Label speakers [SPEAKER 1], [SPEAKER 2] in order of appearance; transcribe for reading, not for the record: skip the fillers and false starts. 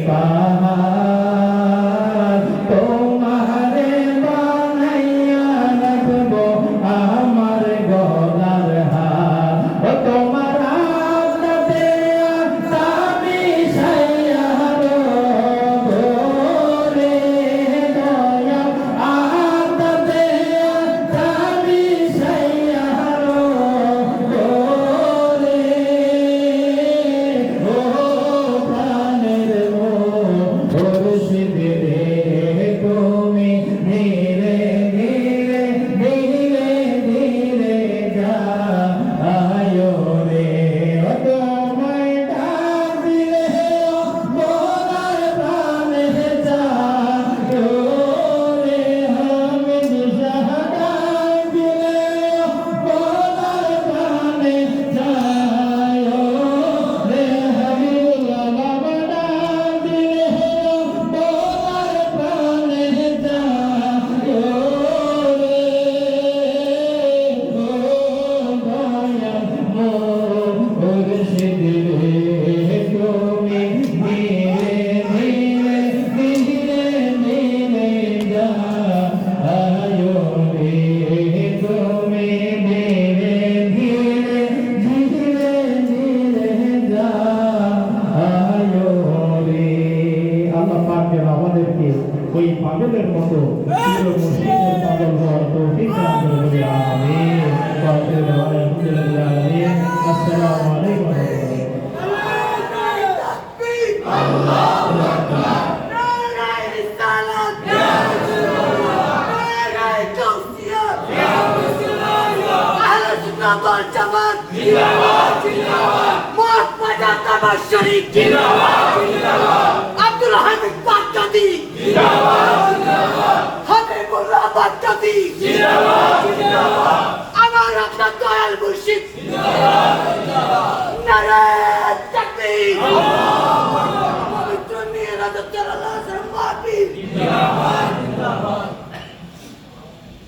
[SPEAKER 1] পাহাড় তোমারে বানাইয়া রাখবো আমার গলার হার ও তোমার আদতে আমি সাইয়ার ভোরে দয়া আদতে আমি সাইয়ার ভোরে ও প্রাণের মুর্শিদ রে তুমি ধীরে ধীরে ধীরে ধীরে যাও রে ও তোমায় ডাক দিলে মোর প্রাণে যাও রে আমি দিশা ডাক দিলে মোর প্রাণে যাও রে আমি লালা ডাক দিলে মোর প্রাণে যাও রে ও দয়া মুর্শিদ রে তুমি ধীরে ধীরে ধীরে ধীরে যাও রে তুমি ধীরে ধীরে ধীরে ধীরে যাও রে আল্লাহ পাক যেন আমাদেরকে ওই পাগলের মতো প্রিয় মুর্শিদের পাগল হওয়ার তৌফিক দান করে বলি আমিন আলহামদুলিল্লাহ আমিন আসসালামু আলাইকুম ওয়া রাহমাতুল্লাহ
[SPEAKER 2] আব্দুল হামিদ বাগদাদি হাবিবুল্লাহ বাগদাদি আমার আপনার দয়াল মুর্শিদ